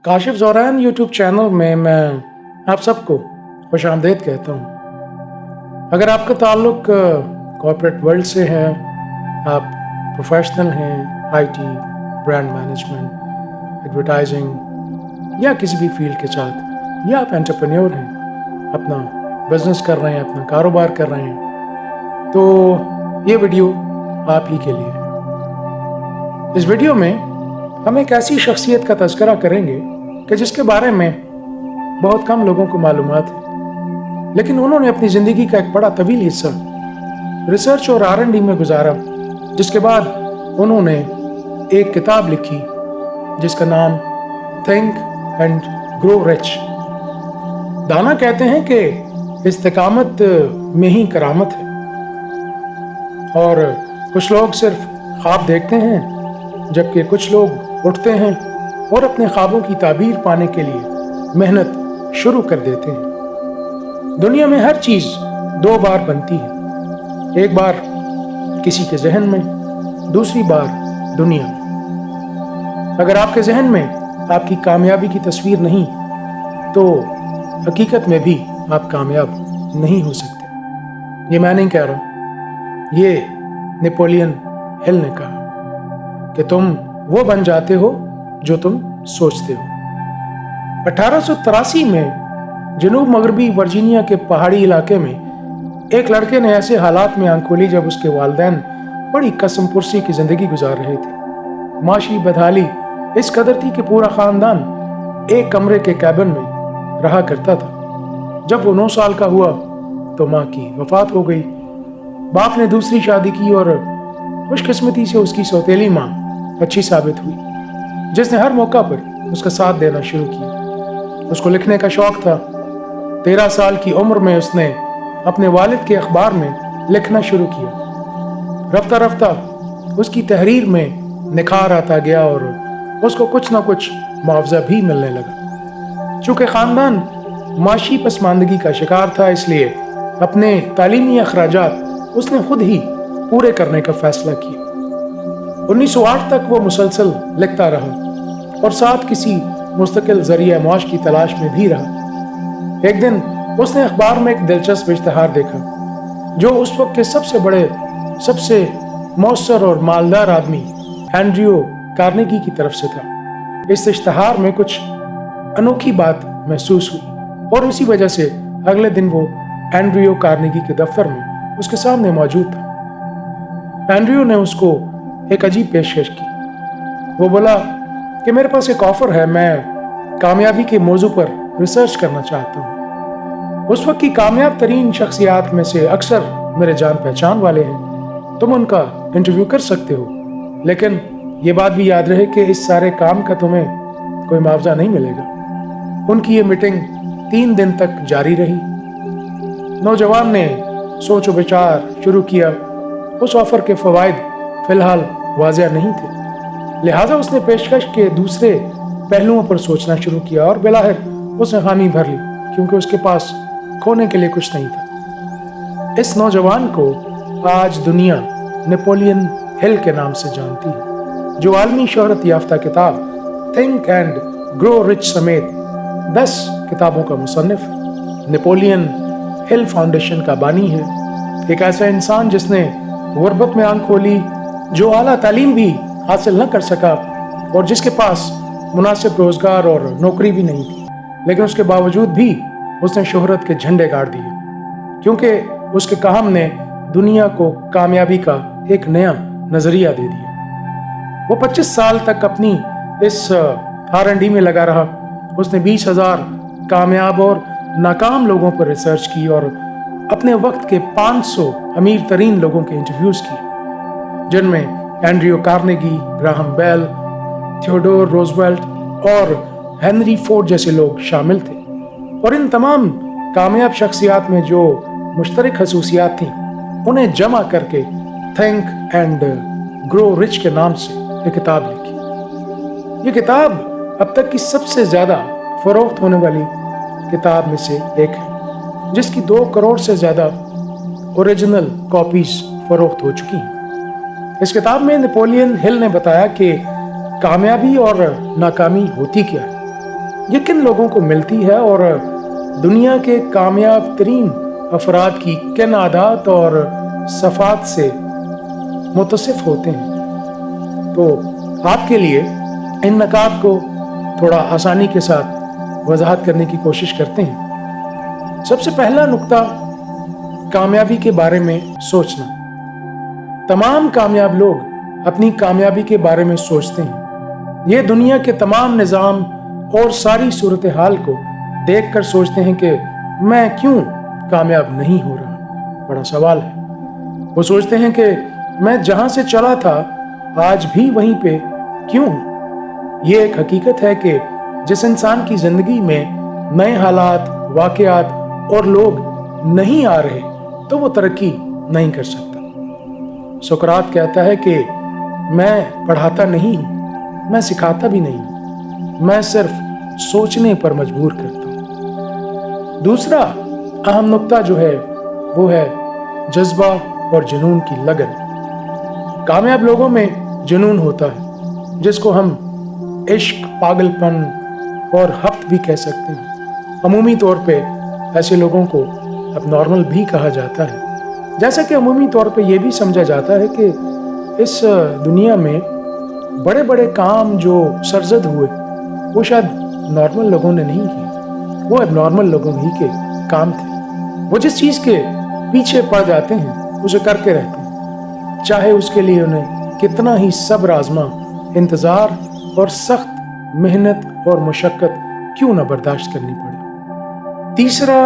Kashif ज़ोरैन YouTube channel में मैं आप सबको खुश आमदीद कहता हूँ। अगर आपका ताल्लुक कॉर्पोरेट वर्ल्ड से है, आप प्रोफेशनल हैं, आईटी, ब्रांड मैनेजमेंट, एडवर्टाइजिंग या किसी भी फील्ड के साथ, या आप एंटरप्रेन्योर हैं, अपना बिजनेस कर रहे हैं, अपना कारोबार कर रहे हैं, तो ये वीडियो आप ही के लिए है। इस वीडियो में हम एक ऐसी शख्सियत का तज़किरा करेंगे कि जिसके बारे में बहुत कम लोगों को मालूमात है, लेकिन उन्होंने अपनी ज़िंदगी का एक बड़ा तवील हिस्सा रिसर्च और R&D में गुजारा, जिसके बाद उन्होंने एक किताब लिखी जिसका नाम थिंक एंड ग्रो रिच। दाना कहते हैं कि इस्तिकामत में ही करामत है, और कुछ लोग सिर्फ ख्वाब देखते हैं, जबकि कुछ लोग उठते हैं और अपने ख्वाबों की ताबीर पाने के लिए मेहनत शुरू कर देते हैं। दुनिया में हर चीज़ दो बार बनती है, एक बार किसी के जहन में, दूसरी बार दुनिया में। अगर आपके जहन में आपकी कामयाबी की तस्वीर नहीं, तो हकीकत में भी आप कामयाब नहीं हो सकते। ये मैं नहीं कह रहा, ये नेपोलियन हिल ने कहा कि तुम वो बन जाते हो जो तुम सोचते हो। 1883 में जनूब मगरबी वर्जीनिया के पहाड़ी इलाके में एक लड़के ने ऐसे हालात में आंख खोली जब उसके वालिदैन बड़ी कसम पुरसी की जिंदगी गुजार रहे थे। माशी बदहाली इस कदर थी कि पूरा खानदान एक कमरे के कैबिन में रहा करता था। जब वो 9 साल का हुआ तो माँ की वफात हो गई। बाप ने दूसरी शादी की और खुशकिस्मती से उसकी सौतेली माँ अच्छी साबित हुई, जिसने हर मौका पर उसका साथ देना शुरू किया। उसको लिखने का शौक था। 13 साल की उम्र में उसने अपने वालिद के अखबार में लिखना शुरू किया। रफ्ता रफ्ता उसकी तहरीर में निखार आता गया और उसको कुछ ना कुछ मुआवजा भी मिलने लगा। चूँकि ख़ानदान माशी पसमानदगी का शिकार था, इसलिए अपने तालीमी अखराजात उसने खुद ही पूरे करने का फैसला किया। 1908 तक वो मुसलसल लिखता रहा और साथ किसी मुस्तकिल जरिया मौश की तलाश में भी रहा। एक दिन उसने अखबार में एक दिलचस्प इश्तिहार देखा जो उस वक्त के सबसे बड़े, सबसे मौसर और मालदार आदमी एंड्रयू कार्नेगी की तरफ से था। इस इश्तिहार में कुछ अनोखी बात महसूस हुई और उसी वजह से अगले दिन वो एंड्रयू कार्नेगी के दफ्तर में उसके सामने मौजूद था। एंड्रयू ने उसको एक अजीब पेशकश की। वो बोला कि मेरे पास एक ऑफर है, मैं कामयाबी के मौजू पर रिसर्च करना चाहता हूँ। उस वक्त की कामयाब तरीन शख्सियात में से अक्सर मेरे जान पहचान वाले हैं, तुम उनका इंटरव्यू कर सकते हो, लेकिन ये बात भी याद रहे कि इस सारे काम का तुम्हें कोई मुआवजा नहीं मिलेगा। उनकी ये मीटिंग 3 दिन तक जारी रही। नौजवान ने सोच विचार शुरू किया। उस ऑफर के फवायद फिलहाल वाज़ेह नहीं थे, लिहाजा उसने पेशकश के दूसरे पहलुओं पर सोचना शुरू किया और बिलाहिर उसने खामी भर ली, क्योंकि उसके पास खोने के लिए कुछ नहीं था। इस नौजवान को आज दुनिया नेपोलियन हिल के नाम से जानती है, जो आलमी शोहरत याफ्ता किताब थिंक एंड ग्रो रिच समेत 10 किताबों का मुसन्निफ है। नेपोलियन हिल फाउंडेशन का बानी है। एक ऐसा इंसान जिसने गुर्बत में आंख खोली, जो आला तालीम भी हासिल न कर सका और जिसके पास मुनासिब रोजगार और नौकरी भी नहीं थी, लेकिन उसके बावजूद भी उसने शोहरत के झंडे गाड़ दिए, क्योंकि उसके काम ने दुनिया को कामयाबी का एक नया नजरिया दे दिया। वो 25 साल तक अपनी इस R&D में लगा रहा। उसने 20,000 कामयाब और नाकाम लोगों पर रिसर्च की और अपने वक्त के 500 अमीर तरीन लोगों के इंटरव्यूज किए, जिनमें Andrew Carnegie, Graham Bell, Theodore Roosevelt और हेनरी फोर्ड जैसे लोग शामिल थे। और इन तमाम कामयाब शख्सियात में जो मुश्तरक खसूसियात थीं, उन्हें जमा करके थिंक एंड ग्रो रिच के नाम से एक किताब लिखी। ये किताब अब तक की सबसे ज़्यादा फरोख्त होने वाली किताब में से एक है, जिसकी 2 करोड़ से ज़्यादा ओरिजिनल कॉपीज फरोख्त हो चुकी हैं। इस किताब में नेपोलियन हिल ने बताया कि कामयाबी और नाकामी होती क्या है, ये किन लोगों को मिलती है और दुनिया के कामयाब तरीन अफराद की किन आदात और सफ़ात से मुतसिफ होते हैं। तो आपके लिए इन नकात को थोड़ा आसानी के साथ वजाहत करने की कोशिश करते हैं। सबसे पहला नुक्ता, कामयाबी के बारे में सोचना। तमाम कामयाब लोग अपनी कामयाबी के बारे में सोचते हैं। ये दुनिया के तमाम निज़ाम और सारी सूरत हाल को देखकर सोचते हैं कि मैं क्यों कामयाब नहीं हो रहा। बड़ा सवाल है। वो सोचते हैं कि मैं जहां से चला था आज भी वहीं पे क्यों हूं। ये एक हकीकत है कि जिस इंसान की जिंदगी में नए हालात, वाकयात और लोग नहीं आ रहे तो वो तरक्की नहीं कर सकता। सुकरात कहता है कि मैं पढ़ाता नहीं हूं, मैं सिखाता भी नहीं हूं, मैं सिर्फ सोचने पर मजबूर करता हूं। दूसरा अहम नुक्ता जो है वो है जज्बा और जुनून की लगन। कामयाब लोगों में जुनून होता है, जिसको हम इश्क, पागलपन और हफ्त भी कह सकते हैं। अमूमी तौर पे ऐसे लोगों को अबनॉर्मल भी कहा जाता है। जैसा कि अमूमी तौर पे ये भी समझा जाता है कि इस दुनिया में बड़े बड़े काम जो सरजद हुए वो शायद नॉर्मल लोगों ने नहीं किए, वो एबनॉर्मल लोगों ही के काम थे। वो जिस चीज़ के पीछे पड़ जाते हैं उसे करके रहते हैं, चाहे उसके लिए उन्हें कितना ही सब्र आजमा, इंतज़ार और सख्त मेहनत और मुशक्क़त क्यों न बर्दाश्त करनी पड़े। तीसरा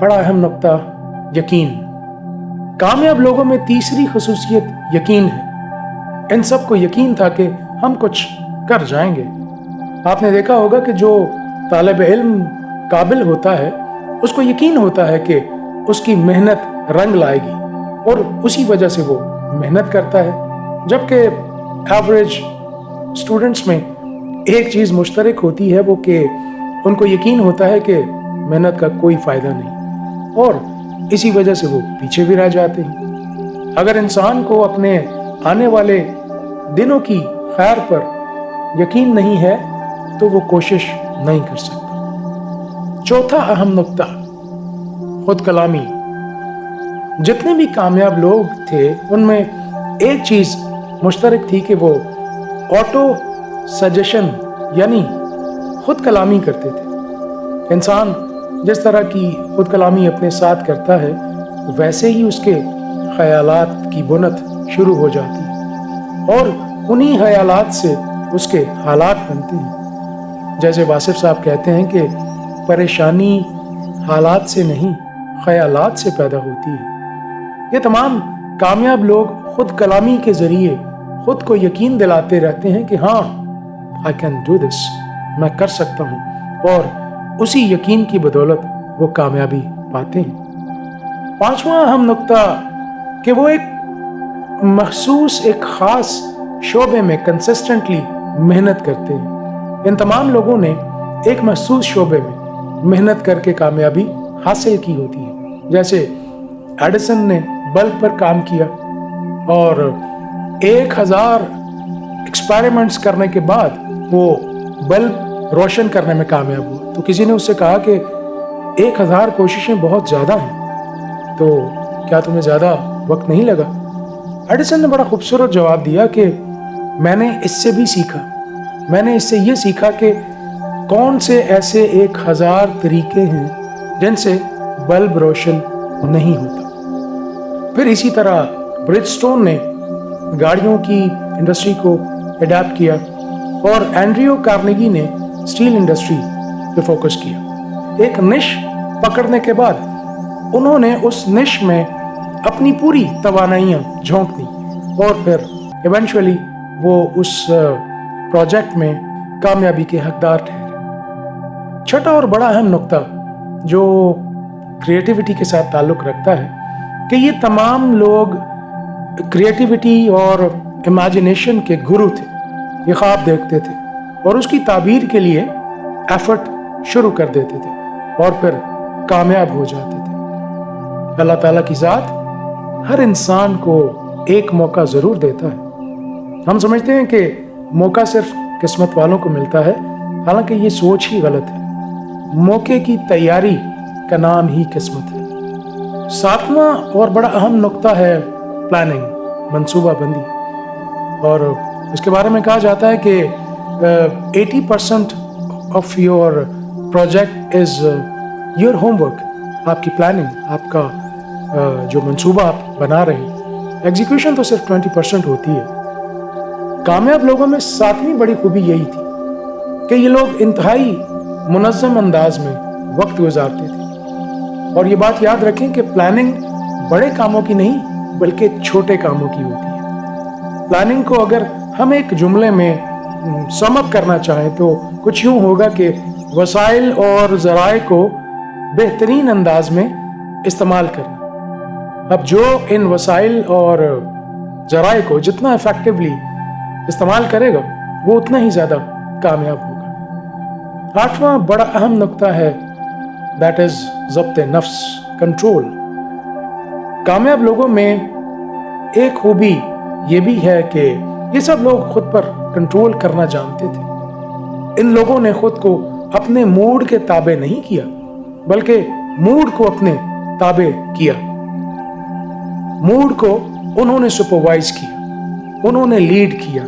बड़ा अहम नुक्ता, यकीन। कामयाब लोगों में तीसरी खसूसियत यकीन है। इन सब को यकीन था कि हम कुछ कर जाएंगे। आपने देखा होगा कि जो तालिब इल्म काबिल होता है उसको यकीन होता है कि उसकी मेहनत रंग लाएगी और उसी वजह से वो मेहनत करता है। जबकि एवरेज स्टूडेंट्स में एक चीज़ मुश्तरक होती है, वो कि उनको यकीन होता है कि मेहनत का कोई फ़ायदा नहीं और इसी वजह से वो पीछे भी रह जाते हैं। अगर इंसान को अपने आने वाले दिनों की खैर पर यकीन नहीं है तो वो कोशिश नहीं कर सकता। चौथा अहम नुक्ता, खुद कलामी। जितने भी कामयाब लोग थे उनमें एक चीज़ मुश्तरक थी कि वो ऑटो सजेशन यानी खुद कलामी करते थे। इंसान जिस तरह की खुद कलामी अपने साथ करता है वैसे ही उसके ख्यालात की बुनत शुरू हो जाती है और उन्हीं ख्यालात से उसके हालात बनते हैं। जैसे वासिफ साहब कहते हैं कि परेशानी हालात से नहीं ख्यालात से पैदा होती है। ये तमाम कामयाब लोग खुद कलामी के ज़रिए खुद को यकीन दिलाते रहते हैं कि हाँ, आई कैन डू दिस, मैं कर सकता हूँ, और उसी यकीन की बदौलत वो कामयाबी पाते हैं। पांचवा अहम नुक्ता कि वो एक मखसूस, एक ख़ास शोबे में कंसिस्टेंटली मेहनत करते हैं। इन तमाम लोगों ने एक मखसूस शोबे में मेहनत करके कामयाबी हासिल की होती है। जैसे एडिसन ने बल्ब पर काम किया और 1000 एक्सपेरिमेंट्स करने के बाद वो बल्ब रोशन करने में कामयाब हुआ। तो किसी ने उससे कहा कि 1000 कोशिशें बहुत ज़्यादा हैं, तो क्या तुम्हें ज़्यादा वक्त नहीं लगा? एडिसन ने बड़ा खूबसूरत जवाब दिया कि मैंने इससे भी सीखा। मैंने इससे ये सीखा कि कौन से ऐसे 1000 तरीके हैं जिनसे बल्ब रोशन नहीं होता। फिर इसी तरह ब्रिजस्टोन ने गाड़ियों की इंडस्ट्री को अडैप्ट किया और एंड्रियो कार्नेगी ने स्टील इंडस्ट्री पे फोकस किया। एक निश पकड़ने के बाद उन्होंने उस निश में अपनी पूरी तवानाइयाँ झोंक दी और फिर इवेंचुअली वो उस प्रोजेक्ट में कामयाबी के हकदार ठहरे। छठा और बड़ा अहम नुक्ता जो क्रिएटिविटी के साथ ताल्लुक़ रखता है कि ये तमाम लोग क्रिएटिविटी और इमेजिनेशन के गुरु थे। ये ख्वाब देखते थे और उसकी ताबीर के लिए एफर्ट शुरू कर देते थे और फिर कामयाब हो जाते थे। अल्लाह ताला की ज़ात ہر انسان کو ایک موقع ضرور دیتا ہے۔ ہم سمجھتے ہیں کہ موقع صرف قسمت والوں کو ملتا ہے، حالانکہ یہ سوچ ہی غلط ہے۔ موقع کی تیاری کا نام ہی قسمت ہے۔ 7واں اور بڑا اہم نقطہ ہے پلاننگ، منصوبہ بندی، اور اس کے بارے میں کہا جاتا ہے کہ 80% of your project is your home work. آپ کی پلاننگ، آپ کا جو منصوبہ آپ بنا رہے ہیں، ایگزیکیوشن تو صرف 20% ہوتی ہے۔ کامیاب لوگوں میں 7ویں بڑی خوبی یہی تھی کہ یہ لوگ انتہائی منظم انداز میں وقت گزارتے تھے۔ اور یہ بات یاد رکھیں کہ پلاننگ بڑے کاموں کی نہیں بلکہ چھوٹے کاموں کی ہوتی ہے۔ پلاننگ کو اگر ہم ایک جملے میں سم اپ کرنا چاہیں تو کچھ یوں ہوگا کہ وسائل اور ذرائع کو بہترین انداز میں استعمال کرنا۔ اب جو ان وسائل اور ذرائع کو جتنا افیکٹولی استعمال کرے گا وہ اتنا ہی زیادہ کامیاب ہوگا۔ 8واں بڑا اہم نقطہ ہے دیٹ از ضبط نفس، کنٹرول۔ کامیاب لوگوں میں ایک خوبی یہ بھی ہے کہ یہ سب لوگ خود پر کنٹرول کرنا جانتے تھے۔ ان لوگوں نے خود کو اپنے موڈ کے تابع نہیں کیا بلکہ موڈ کو اپنے تابع کیا۔ موڈ کو انہوں نے سپروائز کیا، انہوں نے لیڈ کیا۔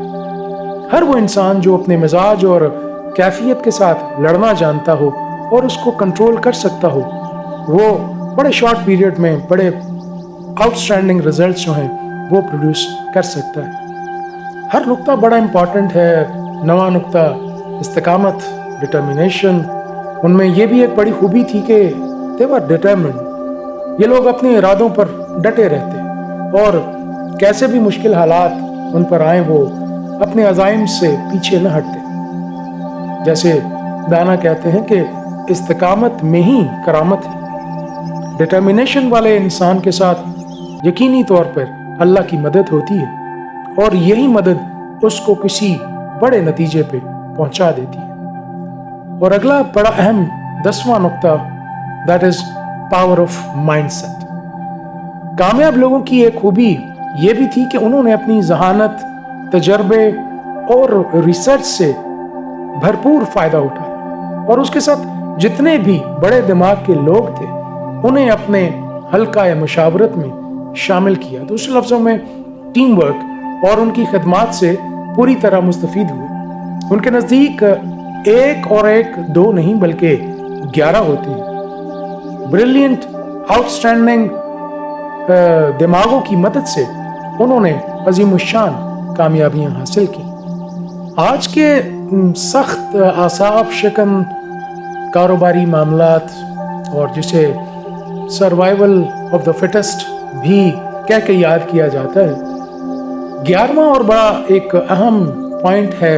ہر وہ انسان جو اپنے مزاج اور کیفیت کے ساتھ لڑنا جانتا ہو اور اس کو کنٹرول کر سکتا ہو، وہ بڑے شارٹ پیریڈ میں بڑے آؤٹ اسٹینڈنگ ریزلٹس جو ہیں وہ پروڈیوس کر سکتا ہے۔ ہر نقطہ بڑا امپورٹنٹ ہے۔ 9واں نقطہ استقامت، ڈٹرمینیشن۔ ان میں یہ بھی ایک بڑی خوبی تھی کہ they were determined۔ یہ لوگ اپنے ارادوں پر ڈٹے رہتے اور کیسے بھی مشکل حالات ان پر آئیں وہ اپنے عزائم سے پیچھے نہ ہٹتے۔ جیسے دانا کہتے ہیں کہ استقامت میں ہی کرامت ہے۔ ڈٹرمینیشن والے انسان کے ساتھ یقینی طور پر اللہ کی مدد ہوتی ہے اور یہی مدد اس کو کسی بڑے نتیجے پہ پہنچا دیتی ہے۔ اور اگلا بڑا اہم 10واں نقطہ that is power of mindset. کامیاب لوگوں کی ایک خوبی یہ بھی تھی کہ انہوں نے اپنی ذہانت، تجربے اور ریسرچ سے بھرپور فائدہ اٹھایا، اور اس کے ساتھ جتنے بھی بڑے دماغ کے لوگ تھے انہیں اپنے حلقہ مشاورت میں شامل کیا۔ دوسرے لفظوں میں ٹیم ورک اور ان کی خدمات سے پوری طرح مستفید ہوئے۔ ان کے نزدیک ایک اور ایک دو نہیں بلکہ 11 ہوتے ہیں۔ بریلینٹ آؤٹ اسٹینڈنگ دماغوں کی مدد سے انہوں نے عظیم الشان کامیابیاں حاصل کی۔ آج کے سخت اعصاب شکن کاروباری معاملات، اور جسے سروائیول آف دا فٹسٹ بھی کہہ کے یاد کیا جاتا ہے، 11واں اور بڑا ایک اہم پوائنٹ ہے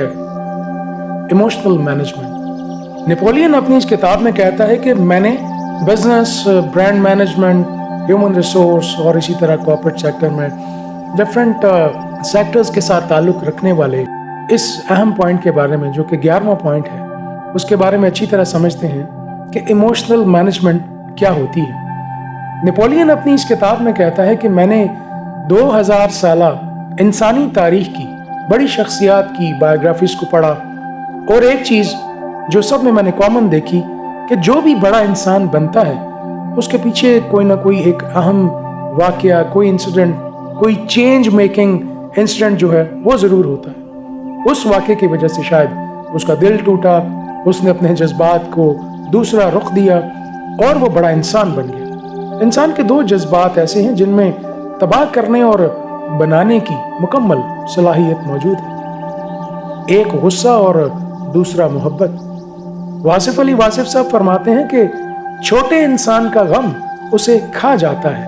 ایموشنل مینجمنٹ۔ نیپولین اپنی اس کتاب میں کہتا ہے کہ میں نے business, brand management, human resource اور اسی طرح کارپوریٹ سیکٹر میں ڈفرینٹ سیکٹرز کے ساتھ تعلق رکھنے والے اس اہم پوائنٹ کے بارے میں، جو کہ 11واں پوائنٹ ہے، اس کے بارے میں اچھی طرح سمجھتے ہیں کہ ایموشنل مینجمنٹ کیا ہوتی ہے۔ نیپولین اپنی اس کتاب میں کہتا ہے کہ میں نے 2000 سالہ انسانی تاریخ کی بڑی شخصیات کی بایوگرافیز کو پڑھا، اور ایک چیز جو سب میں نے کامن دیکھی کہ جو بھی بڑا انسان بنتا ہے اس کے پیچھے کوئی نہ کوئی ایک اہم واقعہ، کوئی انسیڈنٹ، کوئی چینج میکنگ انسیڈنٹ جو ہے وہ ضرور ہوتا ہے۔ اس واقعے کی وجہ سے شاید اس کا دل ٹوٹا، اس نے اپنے جذبات کو دوسرا رخ دیا اور وہ بڑا انسان بن گیا۔ انسان کے 2 جذبات ایسے ہیں جن میں تباہ کرنے اور بنانے کی مکمل صلاحیت موجود ہے، ایک غصہ اور دوسرا محبت۔ واصف علی واصف صاحب فرماتے ہیں کہ چھوٹے انسان کا غم اسے کھا جاتا ہے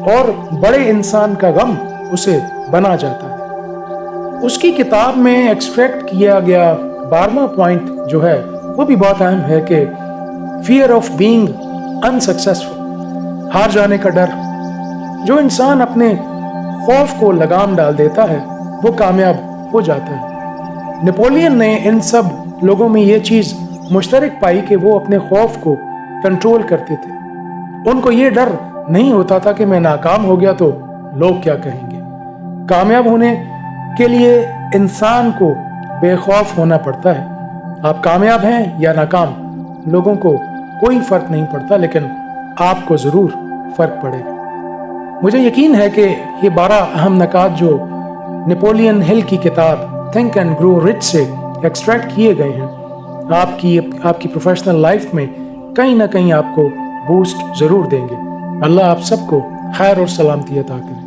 اور بڑے انسان کا غم اسے بنا جاتا ہے۔ اس کی کتاب میں ایکسٹریکٹ کیا گیا 12واں پوائنٹ جو ہے وہ بھی بہت اہم ہے کہ فیئر آف بینگ انسکسیسفل، ہار جانے کا ڈر۔ جو انسان اپنے خوف کو لگام ڈال دیتا ہے وہ کامیاب ہو جاتا ہے۔ نیپولین نے ان سب لوگوں میں یہ چیز مشترک پائی کہ وہ اپنے خوف کو کنٹرول کرتے تھے۔ ان کو یہ ڈر نہیں ہوتا تھا کہ میں ناکام ہو گیا تو لوگ کیا کہیں گے۔ کامیاب ہونے کے لیے انسان کو بے خوف ہونا پڑتا ہے۔ آپ کامیاب ہیں یا ناکام، لوگوں کو کوئی فرق نہیں پڑتا، لیکن آپ کو ضرور فرق پڑے گا۔ مجھے یقین ہے کہ یہ 12 اہم نکات جو نیپولین ہل کی کتاب تھنک اینڈ گرو رچ سے ایکسٹریکٹ کیے گئے ہیں، آپ کی پروفیشنل لائف میں کہیں نہ کہیں آپ کو بوسٹ ضرور دیں گے۔ اللہ آپ سب کو خیر اور سلامتی عطا کرے۔